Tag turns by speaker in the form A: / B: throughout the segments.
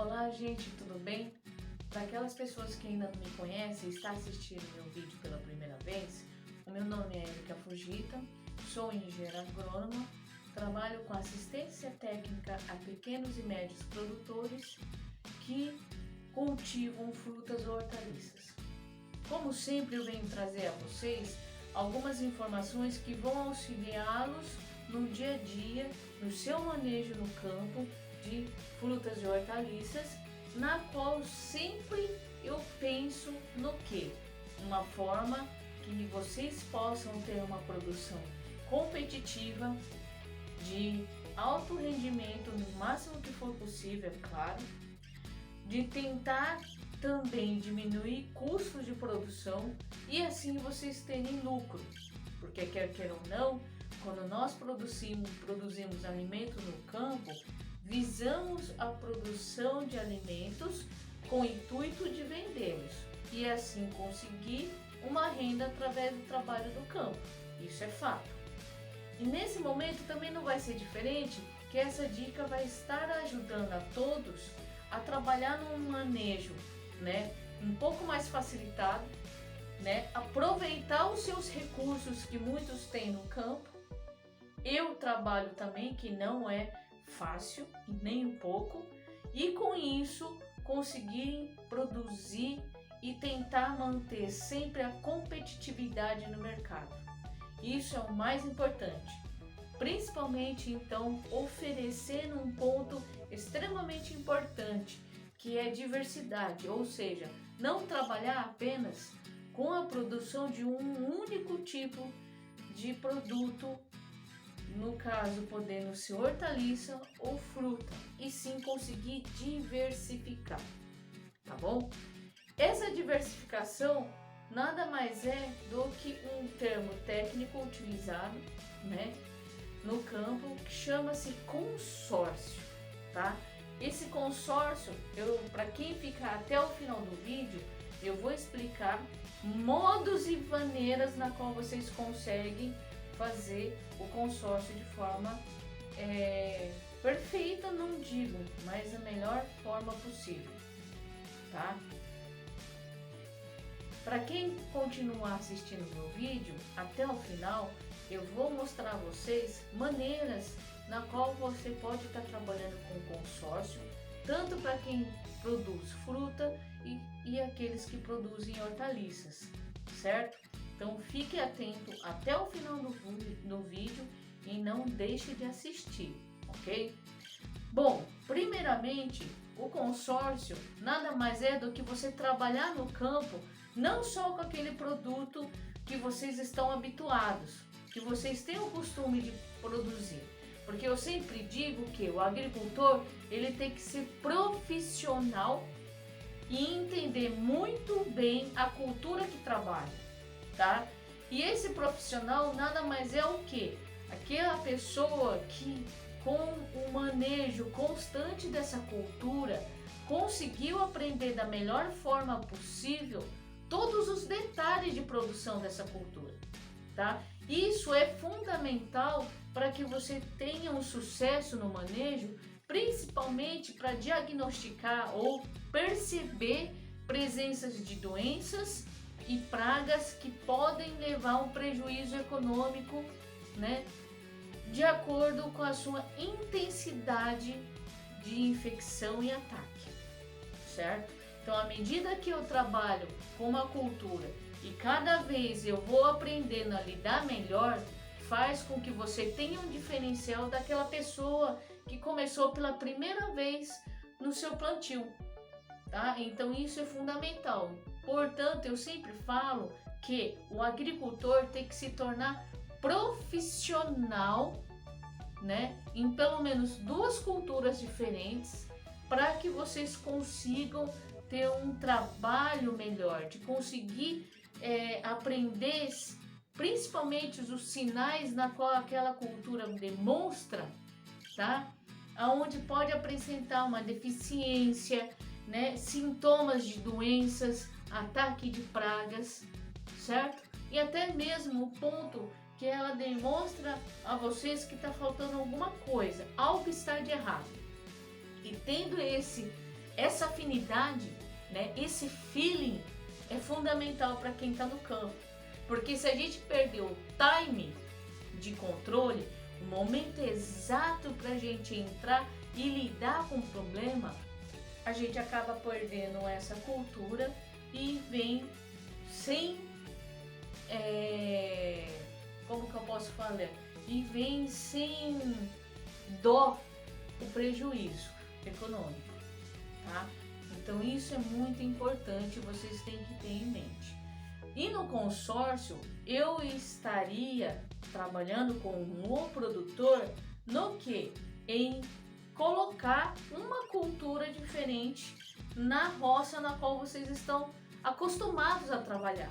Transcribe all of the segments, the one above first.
A: Olá, gente, tudo bem? Para aquelas pessoas que ainda não me conhecem e estão assistindo meu vídeo pela primeira vez, o meu nome é Erika Fujita, sou engenheira agrônoma, trabalho com assistência técnica a pequenos e médios produtores que cultivam frutas ou hortaliças. Como sempre, eu venho trazer a vocês algumas informações que vão auxiliá-los no dia a dia, no seu manejo no campo de frutas e hortaliças, na qual sempre eu penso no que? Uma forma que vocês possam ter uma produção competitiva, de alto rendimento, no máximo que for possível, é claro, de tentar também diminuir custos de produção e assim vocês terem lucro, porque quer queiram ou não, quando nós produzimos alimento no campo, visamos a produção de alimentos com o intuito de vendê-los e assim conseguir uma renda através do trabalho do campo. Isso é fato. E nesse momento também não vai ser diferente, que essa dica vai estar ajudando a todos a trabalhar num manejo, um pouco mais facilitado, aproveitar os seus recursos que muitos têm no campo. Eu trabalho também, que não é fácil, nem um pouco, e com isso conseguir produzir e tentar manter sempre a competitividade no mercado. Isso é o mais importante, principalmente então oferecendo um ponto extremamente importante, que é diversidade, ou seja, não trabalhar apenas com a produção de um único tipo de produto, no caso podendo ser hortaliça ou fruta, e sim conseguir diversificar, tá bom? Essa diversificação nada mais é do que um termo técnico utilizado, no campo, que chama-se consórcio, tá? Esse consórcio, para quem ficar até o final do vídeo, eu vou explicar modos e maneiras na qual vocês conseguem fazer o consórcio de forma perfeita, não digo, mas da melhor forma possível, tá? Para quem continuar assistindo meu vídeo até o final, eu vou mostrar a vocês maneiras na qual você pode estar trabalhando com consórcio, tanto para quem produz fruta e aqueles que produzem hortaliças, certo? Então fique atento até o final do vídeo e não deixe de assistir, ok? Bom, primeiramente, o consórcio nada mais é do que você trabalhar no campo não só com aquele produto que vocês estão habituados, que vocês têm o costume de produzir. Porque eu sempre digo que o agricultor, ele tem que ser profissional e entender muito bem a cultura que trabalha, tá? E esse profissional nada mais é o que? Aquela pessoa que, com o manejo constante dessa cultura, conseguiu aprender da melhor forma possível todos os detalhes de produção dessa cultura, tá? Isso é fundamental para que você tenha um sucesso no manejo, principalmente para diagnosticar ou perceber presenças de doenças e pragas que podem levar a um prejuízo econômico, de acordo com a sua intensidade de infecção e ataque, certo? Então, à medida que eu trabalho com uma cultura e cada vez eu vou aprendendo a lidar melhor, faz com que você tenha um diferencial daquela pessoa que começou pela primeira vez no seu plantio, tá? Então, isso é fundamental. Portanto, eu sempre falo que o agricultor tem que se tornar profissional, em pelo menos duas culturas diferentes, para que vocês consigam ter um trabalho melhor, de conseguir aprender principalmente os sinais na qual aquela cultura demonstra, tá? Aonde pode apresentar uma deficiência, sintomas de doenças, ataque de pragas, certo? E até mesmo o ponto que ela demonstra a vocês que está faltando alguma coisa, algo está de errado. E tendo essa afinidade, né, esse feeling é fundamental para quem está no campo. Porque se a gente perder o time de controle, o momento exato para a gente entrar e lidar com o problema, a gente acaba perdendo essa cultura e vem sem, como que eu posso falar? E vem sem dó o prejuízo econômico, tá? Então isso é muito importante, vocês têm que ter em mente. E no consórcio, eu estaria trabalhando com o produtor no que? Em colocar uma cultura diferente na roça na qual vocês estão acostumados a trabalhar.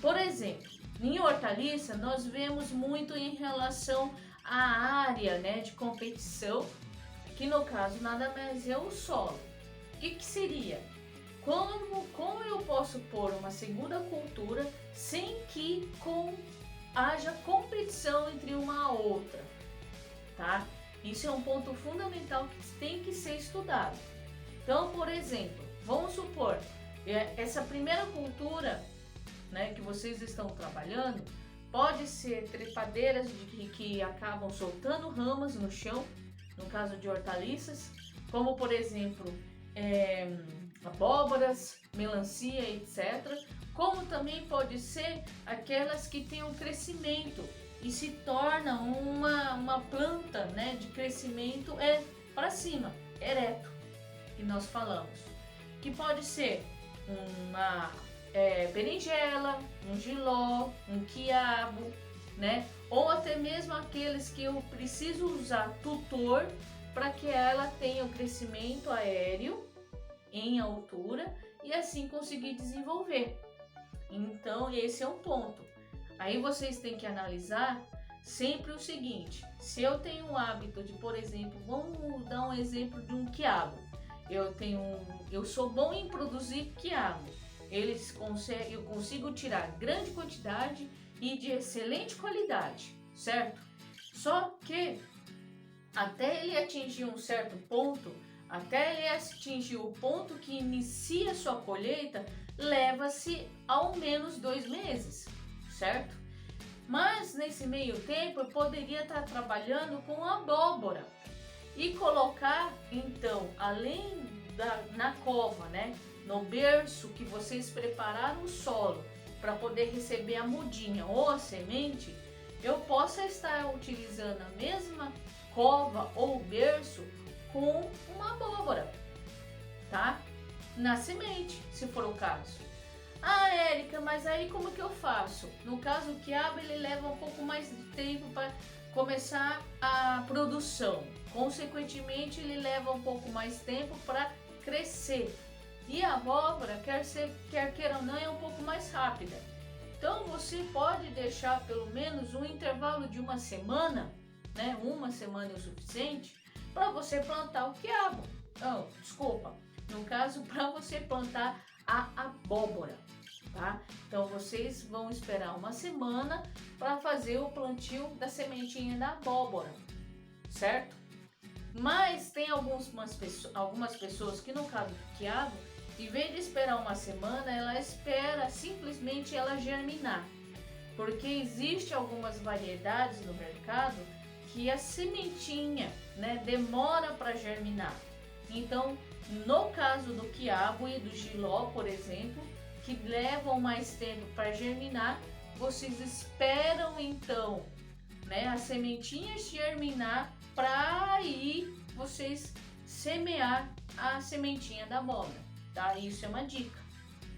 A: Por exemplo, em hortaliça, nós vemos muito em relação à área, né, de competição, que no caso nada mais é o solo. O que seria? Como eu posso pôr uma segunda cultura sem que haja competição entre uma a outra, tá? Isso é um ponto fundamental que tem que ser estudado. Então, por exemplo, vamos supor, essa primeira cultura, né, que vocês estão trabalhando, pode ser trepadeiras que acabam soltando ramas no chão, no caso de hortaliças, como por exemplo, abóboras, melancia, etc. Como também pode ser aquelas que têm um crescimento e se torna uma planta, né, de crescimento para cima, ereto, que nós falamos. Que pode ser uma berinjela, um jiló, um quiabo, né? Ou até mesmo aqueles que eu preciso usar tutor para que ela tenha o crescimento aéreo em altura e assim conseguir desenvolver. Então esse é um ponto. Aí vocês têm que analisar sempre o seguinte: se eu tenho um hábito de, por exemplo, vamos dar um exemplo de um quiabo. Eu sou bom em produzir quiabo. Eu consigo tirar grande quantidade e de excelente qualidade, certo? Só que até ele atingir um certo ponto, até ele atingir o ponto que inicia sua colheita, leva-se ao menos 2 meses, certo? Mas nesse meio tempo eu poderia estar trabalhando com abóbora e colocar então, além na cova, né, no berço que vocês prepararam o solo para poder receber a mudinha ou a semente, eu possa estar utilizando a mesma cova ou berço com uma abóbora, tá? Na semente, se for o caso. Ah, Érica, mas aí como que eu faço? No caso, o quiabo ele leva um pouco mais de tempo para começar a produção. Consequentemente, ele leva um pouco mais tempo para crescer. E a abóbora, quer queira ou não, é um pouco mais rápida. Então, você pode deixar pelo menos um intervalo de uma semana, né? Uma semana é o suficiente para você plantar o quiabo. Não, desculpa. No caso, para você plantar a abóbora, tá? Então, vocês vão esperar uma semana para fazer o plantio da sementinha da abóbora, certo? Mas tem algumas pessoas que, no caso do quiabo, em vez de esperar uma semana, ela espera simplesmente ela germinar. Porque existe algumas variedades no mercado que a sementinha, né, demora para germinar. Então, no caso do quiabo e do jiló, por exemplo, que levam mais tempo para germinar, vocês esperam então, né, as sementinhas germinar para aí vocês semear a sementinha da abóbora, tá? Isso é uma dica.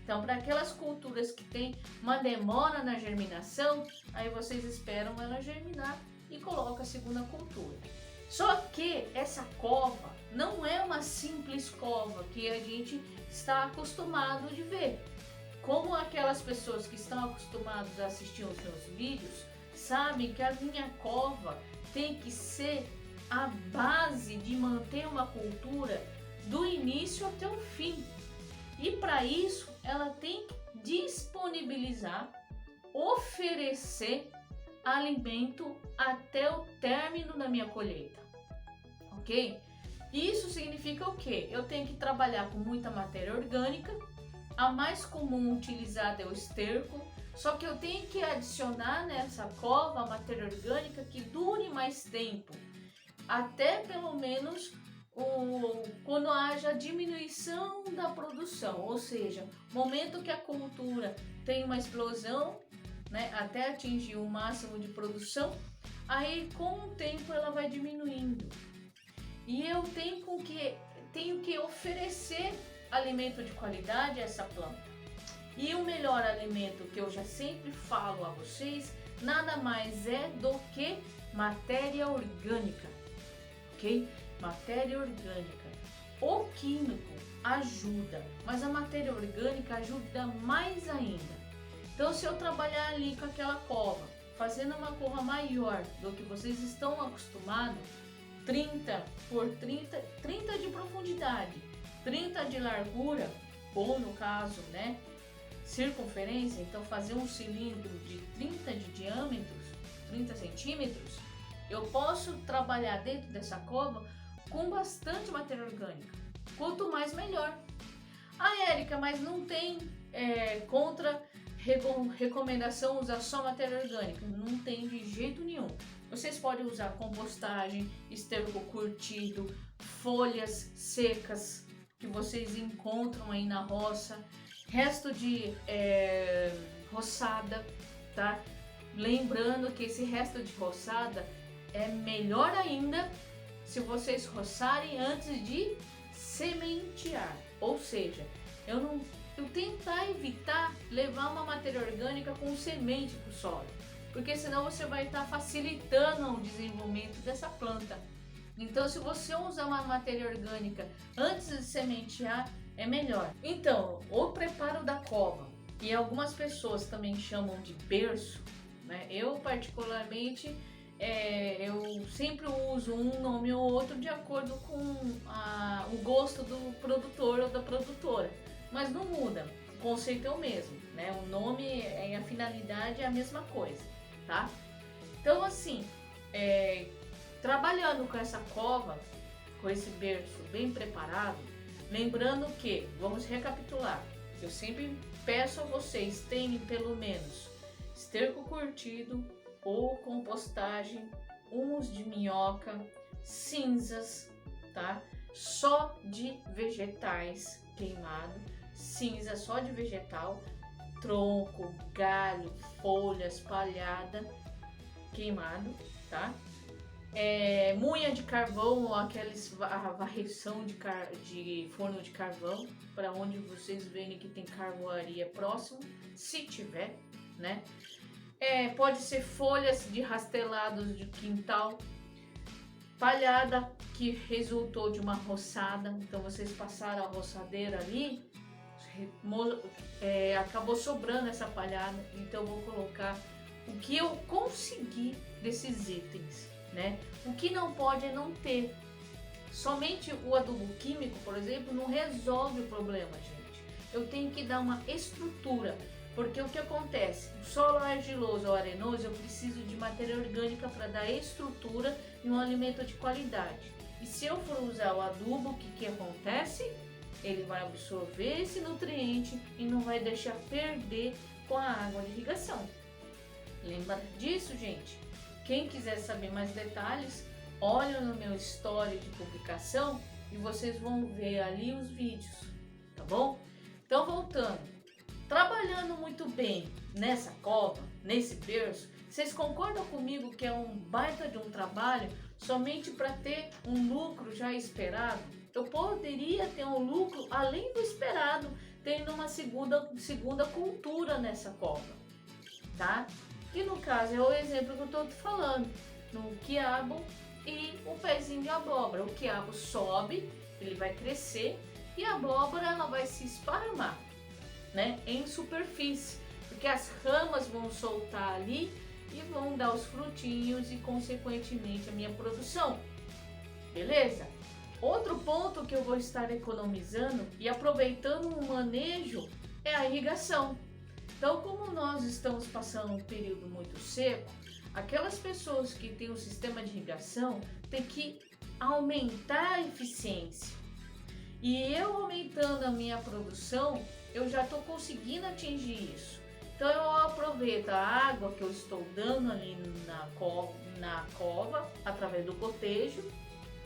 A: Então, para aquelas culturas que tem uma demora na germinação, aí vocês esperam ela germinar e colocam a segunda cultura. Só que essa cova não é uma simples cova que a gente está acostumado de ver. Como aquelas pessoas que estão acostumadas a assistir os meus vídeos sabem que a minha cova tem que ser a base de manter uma cultura do início até o fim. E para isso ela tem que disponibilizar, oferecer alimento até o término da minha colheita, ok? Isso significa o quê? Eu tenho que trabalhar com muita matéria orgânica. A mais comum utilizada é o esterco, só que eu tenho que adicionar nessa cova a matéria orgânica que dure mais tempo, até pelo menos quando haja diminuição da produção, ou seja, momento que a cultura tem uma explosão, né, até atingir o máximo de produção, aí com o tempo ela vai diminuindo. E eu tenho que oferecer alimento de qualidade a essa planta. E o melhor alimento que eu já sempre falo a vocês, nada mais é do que matéria orgânica, ok? Matéria orgânica. O químico ajuda, mas a matéria orgânica ajuda mais ainda. Então, se eu trabalhar ali com aquela cova, fazendo uma cova maior do que vocês estão acostumados, 30 por 30, 30 de profundidade, 30 de largura, ou no caso, né, circunferência, então fazer um cilindro de 30 de diâmetros, 30 centímetros, eu posso trabalhar dentro dessa cova com bastante matéria orgânica. Quanto mais, melhor. Ah, Érica, mas não tem recomendação usar só matéria orgânica? Não tem de jeito nenhum. Vocês podem usar compostagem, esterco curtido, folhas secas que vocês encontram aí na roça, resto de roçada, tá? Lembrando que esse resto de roçada é melhor ainda se vocês roçarem antes de sementear, ou seja, eu tentar evitar levar uma matéria orgânica com semente para o solo, porque senão você vai estar facilitando o desenvolvimento dessa planta. Então, se você usar uma matéria orgânica antes de sementear, é melhor. Então, o preparo da cova, e algumas pessoas também chamam de berço, né? Eu particularmente, eu sempre uso um nome ou outro de acordo com o gosto do produtor ou da produtora, mas não muda, o conceito é o mesmo, né? O nome e a finalidade é a mesma coisa, tá? Então, assim, trabalhando com essa cova, com esse berço bem preparado, lembrando que, vamos recapitular, eu sempre peço a vocês tenham pelo menos esterco curtido ou compostagem, humus de minhoca, cinzas, tá? Só de vegetais queimado, cinza só de vegetal, tronco, galho, folhas, palhada, queimado, tá? Munha de carvão ou a varreção de forno de carvão, para onde vocês verem que tem carvoaria próximo, se tiver, né? Pode ser folhas de rastelados de quintal, palhada que resultou de uma roçada, então vocês passaram a roçadeira ali, acabou sobrando essa palhada, então eu vou colocar o que eu conseguir desses itens, né? O que não pode é não ter. Somente o adubo químico, por exemplo, não resolve o problema, gente. Eu tenho que dar uma estrutura, porque o que acontece? O solo argiloso ou arenoso, eu preciso de matéria orgânica para dar estrutura e um alimento de qualidade. E se eu for usar o adubo, o que acontece? Ele vai absorver esse nutriente e não vai deixar perder com a água de irrigação. Lembra disso, gente? Quem quiser saber mais detalhes, olha no meu story de publicação e vocês vão ver ali os vídeos, tá bom? Então, voltando, trabalhando muito bem nessa cova, nesse berço, vocês concordam comigo que é um baita de um trabalho somente para ter um lucro já esperado? Eu poderia ter um lucro além do esperado, tendo uma segunda cultura nessa cova, tá? Que no caso é o exemplo que eu estou falando, no quiabo e o pezinho de abóbora. O quiabo sobe, ele vai crescer e a abóbora ela vai se esparramar, né, em superfície, porque as ramas vão soltar ali e vão dar os frutinhos e consequentemente a minha produção, beleza? Outro ponto que eu vou estar economizando e aproveitando o manejo é a irrigação. Então, como nós estamos passando um período muito seco, aquelas pessoas que têm um sistema de irrigação têm que aumentar a eficiência. E eu aumentando a minha produção, eu já estou conseguindo atingir isso. Então eu aproveito a água que eu estou dando ali na cova através do gotejo,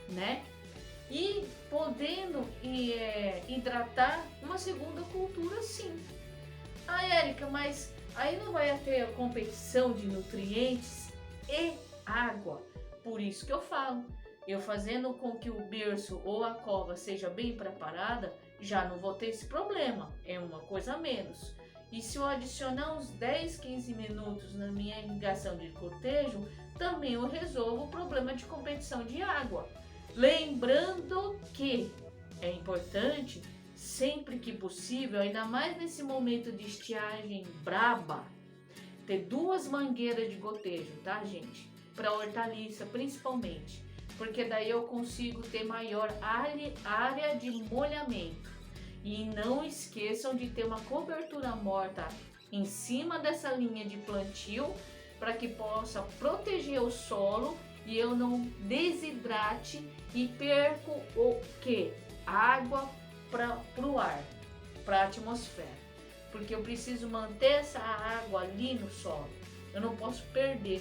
A: né? E podendo hidratar uma segunda cultura, sim. Ah, Érica, mas aí não vai ter a competição de nutrientes e água. Por isso que eu falo, eu fazendo com que o berço ou a cova seja bem preparada, já não vou ter esse problema, é uma coisa a menos. E se eu adicionar uns 10, 15 minutos na minha irrigação de gotejo, também eu resolvo o problema de competição de água. Lembrando que é importante, sempre que possível, ainda mais nesse momento de estiagem braba, ter 2 mangueiras de gotejo, tá, gente? Para hortaliça, principalmente, porque daí eu consigo ter maior área de molhamento. E não esqueçam de ter uma cobertura morta em cima dessa linha de plantio, para que possa proteger o solo e eu não desidrate e perco o que? Água para o ar, para a atmosfera. Porque eu preciso manter essa água ali no solo. Eu não posso perder,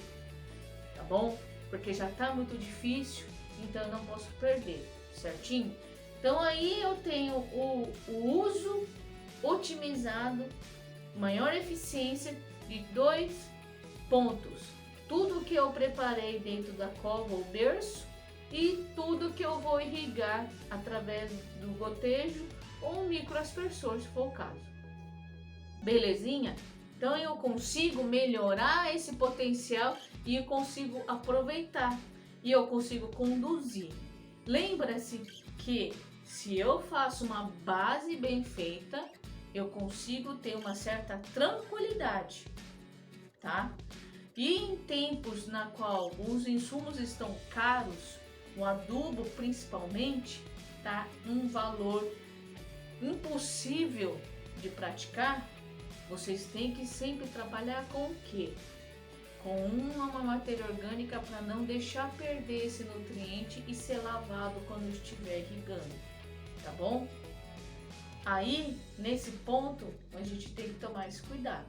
A: tá bom? Porque já está muito difícil, então eu não posso perder, certinho? Então aí eu tenho o uso otimizado, maior eficiência de 2 pontos. Tudo que eu preparei dentro da cova ou berço e tudo que eu vou irrigar através do gotejo ou um microaspersor, se for o caso. Belezinha? Então eu consigo melhorar esse potencial e eu consigo aproveitar e eu consigo conduzir. Lembra-se que se eu faço uma base bem feita, eu consigo ter uma certa tranquilidade, tá? E em tempos na qual os insumos estão caros, o adubo principalmente, tá um valor impossível de praticar, vocês têm que sempre trabalhar com o quê? Com uma matéria orgânica para não deixar perder esse nutriente e ser lavado quando estiver irrigando, tá bom? Aí, nesse ponto, a gente tem que tomar esse cuidado.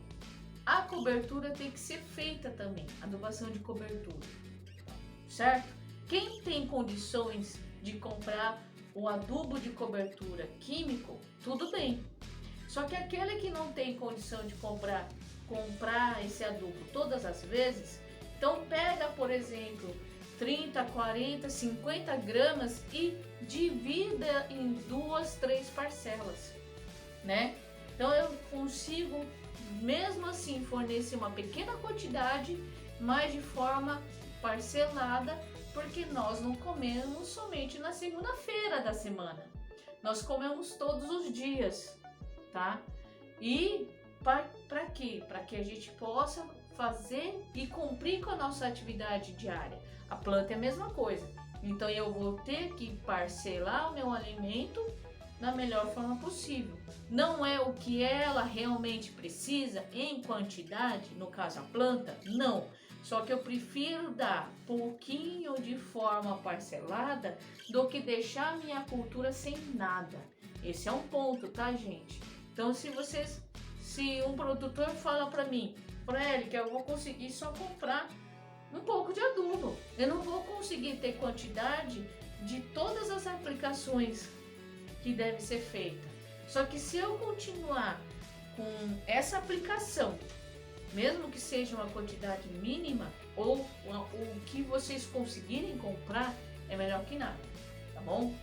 A: A cobertura tem que ser feita também, adubação de cobertura, certo? Quem tem condições de comprar o adubo de cobertura químico, tudo bem. Só que aquele que não tem condição de comprar esse adubo todas as vezes, então pega, por exemplo, 30, 40, 50 gramas e divida em 2, 3 parcelas, né? Então eu consigo, mesmo assim, fornecer uma pequena quantidade, mas de forma parcelada, porque nós não comemos somente na segunda-feira da semana. Nós comemos todos os dias, tá? E para quê? Para que a gente possa fazer e cumprir com a nossa atividade diária. A planta é a mesma coisa. Então eu vou ter que parcelar o meu alimento da melhor forma possível. Não é o que ela realmente precisa em quantidade, no caso a planta, não. Só que eu prefiro dar pouquinho de forma parcelada do que deixar a minha cultura sem nada. Esse é um ponto, tá, gente? Então se um produtor fala para mim, Érica, eu vou conseguir só comprar um pouco de adubo. Eu não vou conseguir ter quantidade de todas as aplicações que deve ser feita. Só que se eu continuar com essa aplicação, mesmo que seja uma quantidade mínima, ou o que vocês conseguirem comprar, é melhor que nada, tá bom?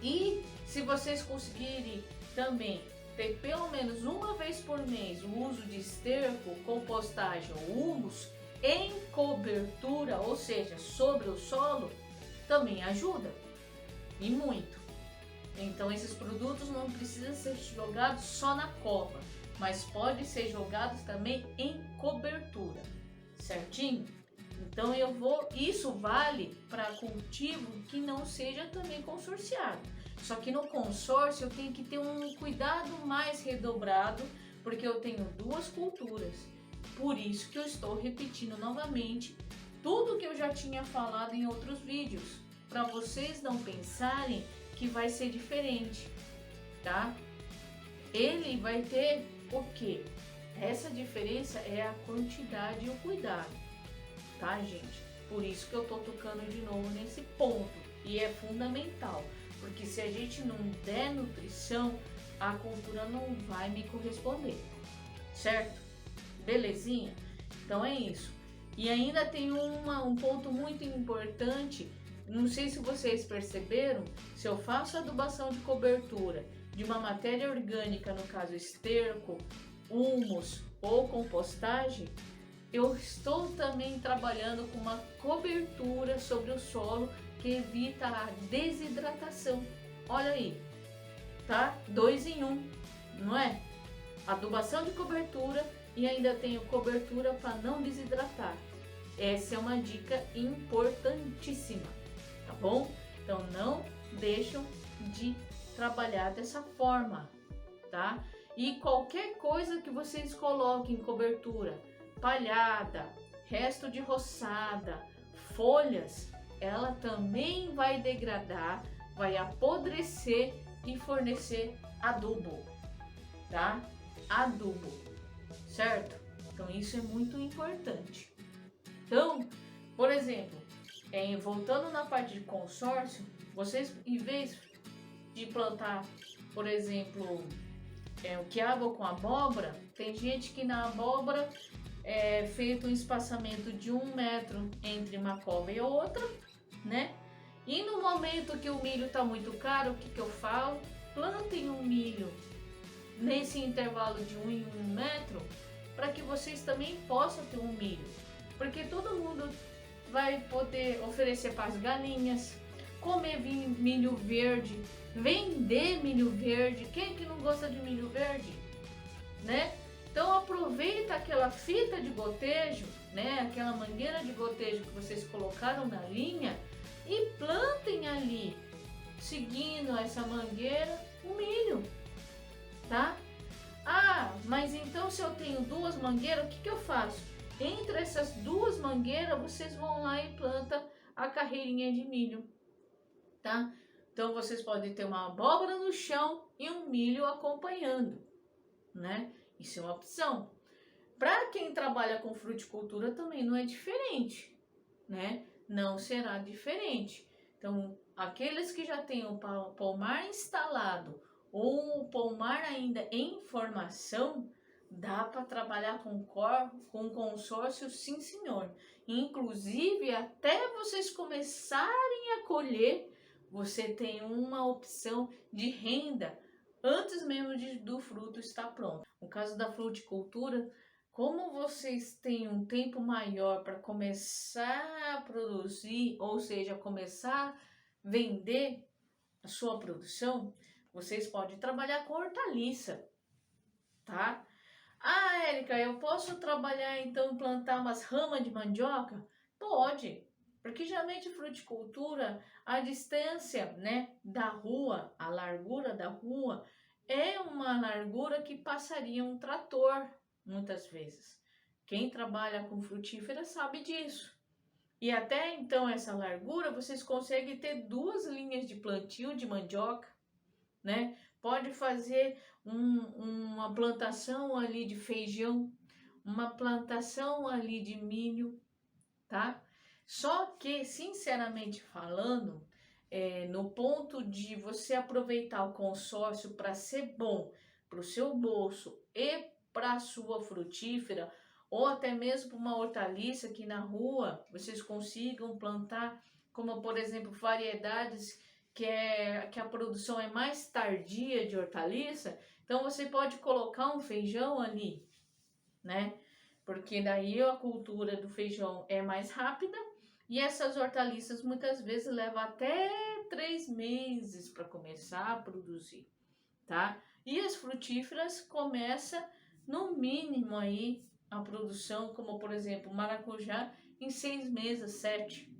A: E se vocês conseguirem também ter pelo menos uma vez por mês o uso de esterco, compostagem ou humus em cobertura, ou seja, sobre o solo, também ajuda, e muito. Então esses produtos não precisam ser jogados só na cova, mas pode ser jogados também em cobertura, certinho? Então isso vale para cultivo que não seja também consorciado. Só que no consórcio eu tenho que ter um cuidado mais redobrado, porque eu tenho 2 culturas. Por isso que eu estou repetindo novamente tudo que eu já tinha falado em outros vídeos, para vocês não pensarem que vai ser diferente, tá? Ele vai ter o quê? Essa diferença é a quantidade e o cuidado, tá, gente? Por isso que eu tô tocando de novo nesse ponto, e é fundamental, porque se a gente não der nutrição, a cultura não vai me corresponder, certo? Belezinha? Então é isso. E ainda tem um ponto muito importante, não sei se vocês perceberam, se eu faço adubação de cobertura de uma matéria orgânica, no caso esterco, humus ou compostagem, eu estou também trabalhando com uma cobertura sobre o solo que evita a desidratação. Olha aí, tá? 2 em 1, não é? Adubação de cobertura e ainda tenho cobertura para não desidratar. Essa é uma dica importantíssima, tá bom? Então não deixam de trabalhar dessa forma, tá? E qualquer coisa que vocês coloquem em cobertura, palhada, resto de roçada, folhas, ela também vai degradar, vai apodrecer e fornecer adubo, tá? Adubo, certo? Então isso é muito importante. Então, por exemplo, voltando na parte de consórcio, vocês, em vez de plantar, por exemplo, o quiabo com abóbora, tem gente que na abóbora é feito um espaçamento de 1 metro entre uma cova e outra, né? E no momento que o milho está muito caro, o que eu falo? Plantem um milho nesse intervalo de 1 em 1 metro, para que vocês também possam ter um milho, porque todo mundo vai poder oferecer para as galinhas, comer milho verde, vender milho verde. Quem que não gosta de milho verde, né? Então aproveita aquela fita de gotejo, né? Aquela mangueira de gotejo que vocês colocaram na linha e plantem ali, seguindo essa mangueira, o milho, tá? Ah, mas então se eu tenho 2 mangueiras, o que eu faço? Entre essas 2 mangueiras, vocês vão lá e plantam a carreirinha de milho, tá? Então vocês podem ter uma abóbora no chão e um milho acompanhando, né? Isso é uma opção. Para quem trabalha com fruticultura também não é diferente, né? Não será diferente. Então, aqueles que já têm o pomar instalado ou o pomar ainda em formação, dá para trabalhar com consórcio, sim senhor. Inclusive, até vocês começarem a colher, você tem uma opção de renda antes mesmo do fruto estar pronto. No caso da fruticultura, como vocês têm um tempo maior para começar a produzir, ou seja, começar a vender a sua produção, vocês podem trabalhar com hortaliça, tá? Ah, Érica, eu posso trabalhar então, plantar umas ramas de mandioca? Pode, porque geralmente fruticultura, a distância, né, da rua, a largura da rua, é uma largura que passaria um trator, muitas vezes. Quem trabalha com frutífera sabe disso. E até então essa largura, vocês conseguem ter 2 linhas de plantio de mandioca, né? Pode fazer uma plantação ali de feijão, uma plantação ali de milho, tá? Só que, sinceramente falando, no ponto de você aproveitar o consórcio para ser bom para o seu bolso e para a sua frutífera, ou até mesmo para uma hortaliça que na rua vocês consigam plantar, como por exemplo variedades que a produção é mais tardia de hortaliça, então você pode colocar um feijão ali, né? Porque daí a cultura do feijão é mais rápida e essas hortaliças muitas vezes levam até 3 meses para começar a produzir, tá? E as frutíferas começam no mínimo aí a produção, como por exemplo maracujá, em 6 meses, 7,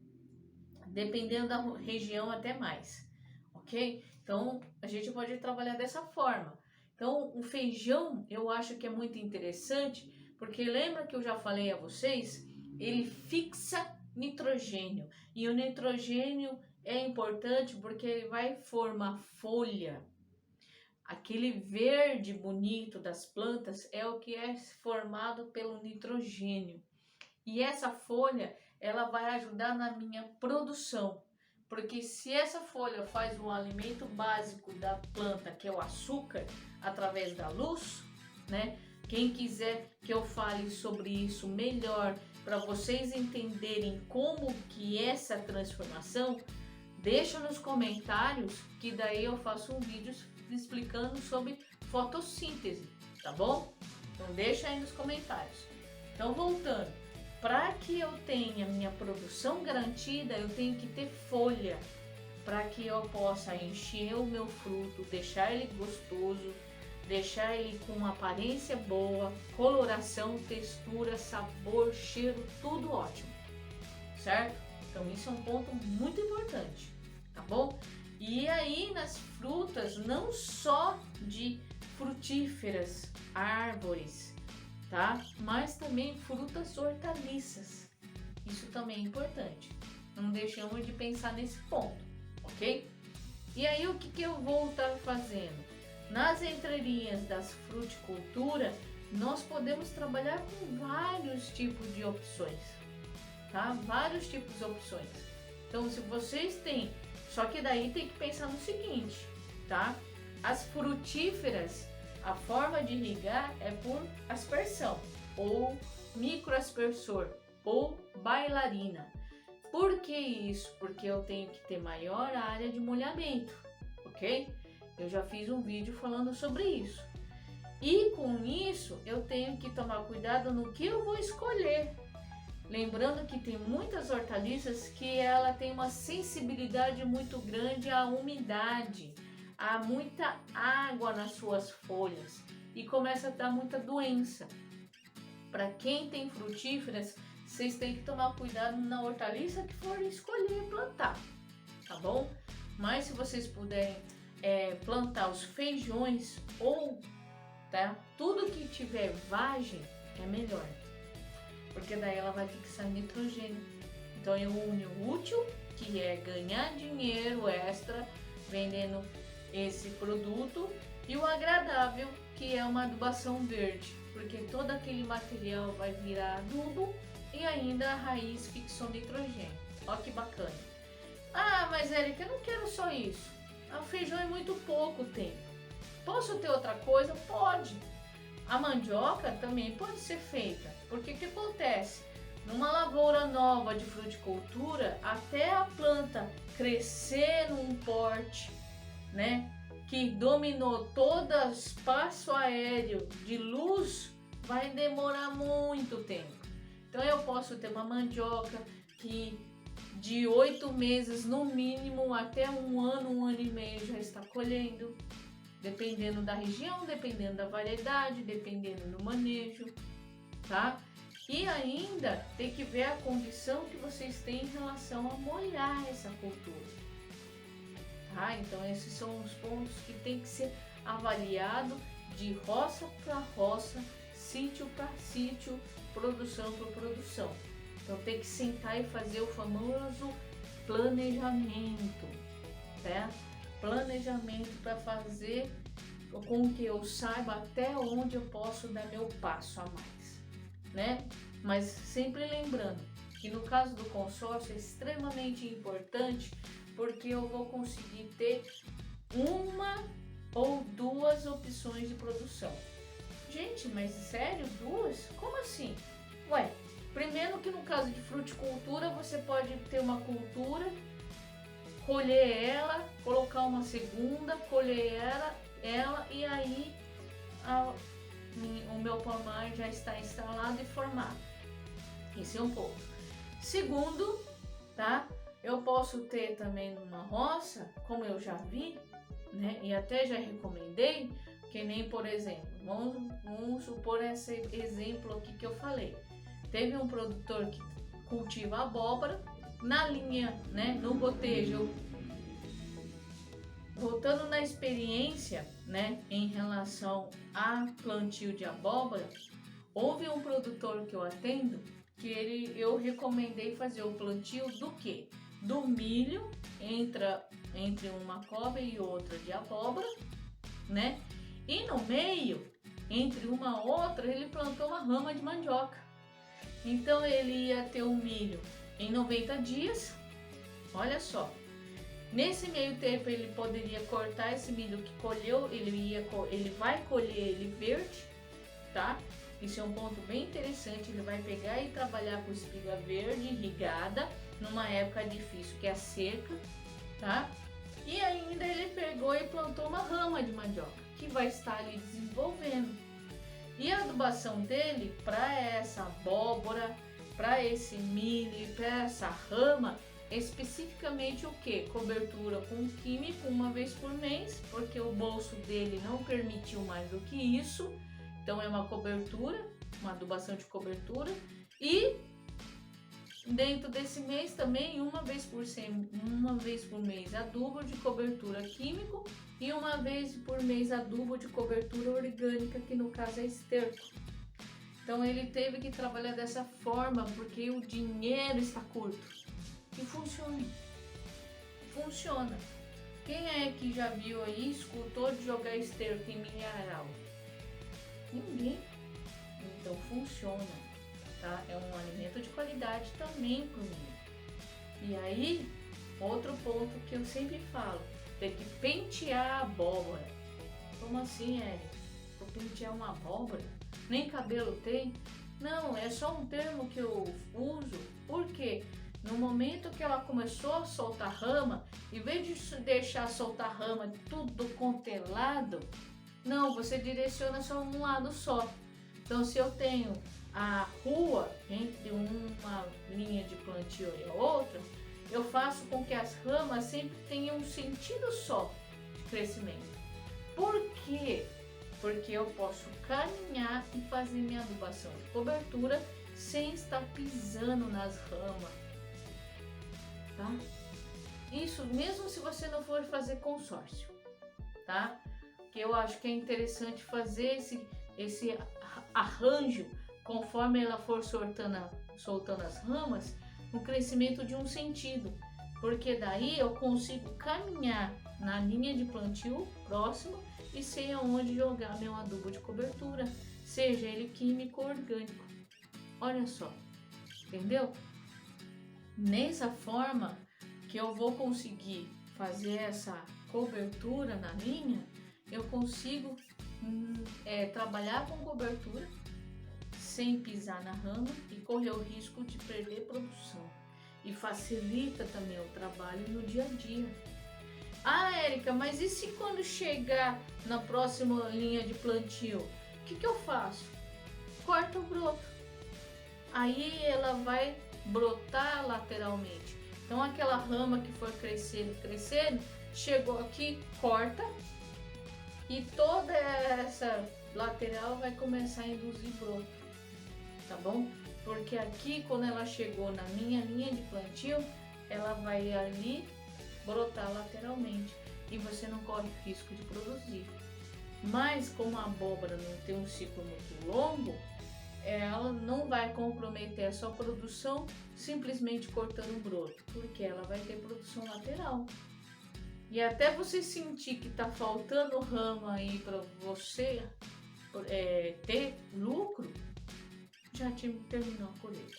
A: dependendo da região até mais, ok? Então a gente pode trabalhar dessa forma. Então o feijão eu acho que é muito interessante, porque lembra que eu já falei a vocês, ele fixa nitrogênio, e o nitrogênio é importante porque ele vai formar folha. Aquele verde bonito das plantas é o que é formado pelo nitrogênio. E essa folha, ela vai ajudar na minha produção. Porque se essa folha faz o alimento básico da planta, que é o açúcar, através da luz, né? Quem quiser que eu fale sobre isso melhor, para vocês entenderem como que é essa transformação, deixa nos comentários, que daí eu faço um vídeo explicando sobre fotossíntese, tá bom? Então deixa aí nos comentários. Então voltando, para que eu tenha minha produção garantida, eu tenho que ter folha, para que eu possa encher o meu fruto, deixar ele gostoso, deixar ele com uma aparência boa, coloração, textura, sabor, cheiro, tudo ótimo, certo? Então isso é um ponto muito importante, tá bom? E aí nas frutas, não só de frutíferas, árvores, tá? Mas também frutas hortaliças. Isso também é importante. Não deixamos de pensar nesse ponto, ok? E aí o que eu vou estar fazendo? Nas entrelinhas das fruticultura, nós podemos trabalhar com vários tipos de opções, tá? Vários tipos de opções. Então, se vocês têm, só que daí tem que pensar no seguinte, tá? As frutíferas, a forma de irrigar é por aspersão, ou microaspersor, ou bailarina. Por que isso? Porque eu tenho que ter maior área de molhamento, ok? Eu já fiz um vídeo falando sobre isso. E com isso, eu tenho que tomar cuidado no que eu vou escolher. Lembrando que tem muitas hortaliças que ela tem uma sensibilidade muito grande à umidade, há muita água nas suas folhas e começa a dar muita doença. Para quem tem frutíferas, vocês têm que tomar cuidado na hortaliça que for escolher plantar, tá bom? Mas se vocês puderem plantar os feijões ou tudo que tiver vagem é melhor, porque daí ela vai fixar nitrogênio. Então eu unio o útil, que é ganhar dinheiro extra vendendo esse produto, e o agradável, que é uma adubação verde, porque todo aquele material vai virar adubo e ainda a raiz fixou nitrogênio. Olha que bacana. Ah, mas Érica, eu não quero só isso. O feijão é muito pouco tempo. Posso ter outra coisa? Pode. A mandioca também pode ser feita, porque o que acontece? Numa lavoura nova de fruticultura, até a planta crescer num porte, né, que dominou todo o espaço aéreo de luz, vai demorar muito tempo. Então eu posso ter uma mandioca que de 8 meses no mínimo até um ano e meio já está colhendo, dependendo da região, dependendo da variedade, dependendo do manejo, tá? E ainda tem que ver a condição que vocês têm em relação a molhar essa cultura, tá? Então esses são os pontos que tem que ser avaliado de roça para roça, sítio para sítio, produção por produção. Então tem que sentar e fazer o famoso planejamento, tá? Planejamento para fazer com que eu saiba até onde eu posso dar meu passo a mais, né? Mas sempre lembrando que no caso do consórcio é extremamente importante, porque eu vou conseguir ter uma ou duas opções de produção. Gente, mas sério? Duas? Como assim? Ué, primeiro que no caso de fruticultura você pode ter uma cultura, colher ela, colocar uma segunda, colher ela e aí o meu pomar já está instalado e formado. Esse é um ponto. Segundo, tá? Eu posso ter também numa roça, como eu já vi, né? E até já recomendei, que nem, por exemplo, vamos supor esse exemplo aqui que eu falei. Teve um produtor que cultiva abóbora, na linha, né, no gotejo. Voltando na experiência, né, em relação a plantio de abóbora, houve um produtor que eu atendo que eu recomendei fazer o plantio do quê? do milho entre uma cova e outra de abóbora, né? E no meio, entre uma outra, ele plantou uma rama de mandioca. Então ele ia ter o milho em 90 dias. Olha só. Nesse meio tempo ele poderia cortar esse milho que colheu, ele vai colher ele verde, tá? Isso é um ponto bem interessante. Ele vai pegar e trabalhar com espiga verde irrigada numa época difícil que é a seca, tá? E ainda ele pegou e plantou uma rama de mandioca que vai estar ali desenvolvendo. E a adubação dele para essa abóbora, para esse milho, para essa rama, especificamente o que? Cobertura com químico uma vez por mês, porque o bolso dele não permitiu mais do que isso. Então é uma cobertura, uma adubação de cobertura. E dentro desse mês também, uma vez por mês adubo de cobertura químico e uma vez por mês adubo de cobertura orgânica, que no caso é esterco. Então ele teve que trabalhar dessa forma porque o dinheiro está curto. E funciona. Funciona. Quem é que já viu aí, escutou de jogar esterco em milharal? Ninguém. Então funciona, tá? É um alimento de qualidade também para o milho. E aí, outro ponto que eu sempre falo, tem que pentear a abóbora. Como assim, Érica? Vou pentear uma abóbora? Nem cabelo tem? Não, é só um termo que eu uso. Por quê? No momento que ela começou a soltar rama, em vez de deixar soltar rama tudo contelado, não, você direciona só um lado só. Então, se eu tenho a rua entre uma linha de plantio e a outra, eu faço com que as ramas sempre tenham um sentido só de crescimento. Por quê? Porque eu posso caminhar e fazer minha adubação de cobertura sem estar pisando nas ramas, tá? Isso mesmo se você não for fazer consórcio, tá? Que eu acho que é interessante fazer esse arranjo conforme ela for soltando as ramas, no crescimento de um sentido, porque daí eu consigo caminhar na linha de plantio próximo e sei aonde jogar meu adubo de cobertura, seja ele químico ou orgânico. Olha só, entendeu? Nessa forma que eu vou conseguir fazer essa cobertura na linha, eu consigo trabalhar com cobertura sem pisar na rama e correr o risco de perder produção. E facilita também o trabalho no dia a dia. Ah, Érica, mas e se quando chegar na próxima linha de plantio, o que eu faço? Corta o broto. Aí ela vai brotar lateralmente. Então aquela rama que for crescendo, chegou aqui, corta. E toda essa lateral vai começar a induzir broto, tá bom? Porque aqui, quando ela chegou na minha linha de plantio, ela vai ali brotar lateralmente e você não corre risco de produzir. Mas como a abóbora não tem um ciclo muito longo, ela não vai comprometer a sua produção simplesmente cortando o broto, porque ela vai ter produção lateral. E até você sentir que está faltando rama aí para você ter lucro, já terminou a colheita,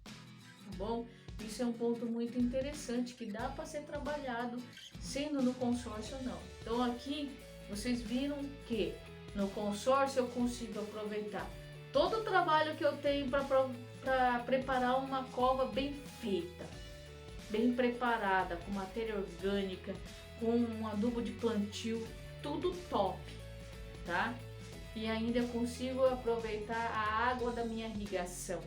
A: tá bom? Isso é um ponto muito interessante que dá para ser trabalhado sendo no consórcio ou não. Então aqui vocês viram que no consórcio eu consigo aproveitar todo o trabalho que eu tenho para preparar uma cova bem feita, bem preparada, com matéria orgânica, com um adubo de plantio, tudo top, tá? E ainda eu consigo aproveitar a água da minha irrigação.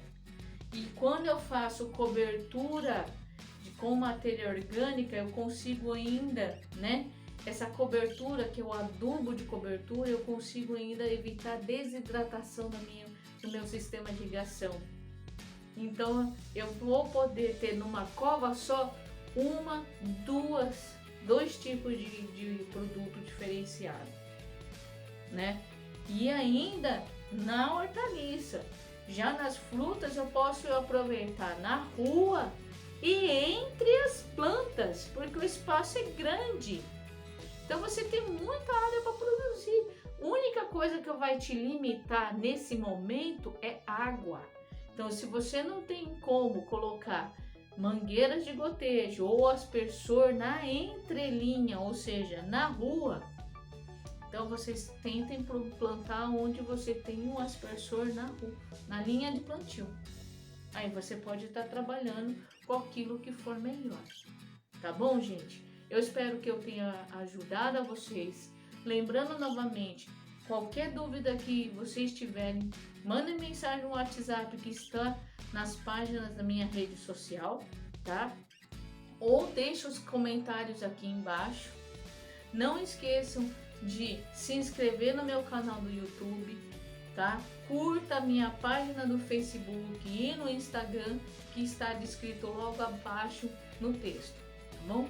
A: E quando eu faço cobertura com matéria orgânica, eu consigo ainda, né? Essa cobertura, que é o adubo de cobertura, eu consigo ainda evitar desidratação do meu sistema de irrigação. Então eu vou poder ter numa cova só dois tipos de produto diferenciado, né? E ainda na hortaliça, já nas frutas eu posso aproveitar na rua e entre as plantas, porque o espaço é grande. Então você tem muita área para produzir. A única coisa que vai te limitar nesse momento é água. Então, se você não tem como colocar mangueiras de gotejo ou aspersor na entrelinha, ou seja, na rua, então vocês tentem plantar onde você tem um aspersor na rua, na linha de plantio. Aí você pode estar trabalhando com aquilo que for melhor. Tá bom, gente? Eu espero que eu tenha ajudado a vocês. Lembrando novamente, qualquer dúvida que vocês tiverem, mandem mensagem no WhatsApp que está nas páginas da minha rede social, tá? Ou deixe os comentários aqui embaixo. Não esqueçam de se inscrever no meu canal do YouTube, tá? Curta a minha página do Facebook e no Instagram, que está descrito logo abaixo no texto, tá bom?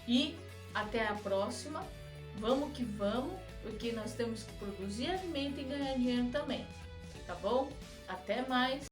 A: E até a próxima. Vamos que vamos, porque nós temos que produzir alimento e ganhar dinheiro também, tá bom? Até mais!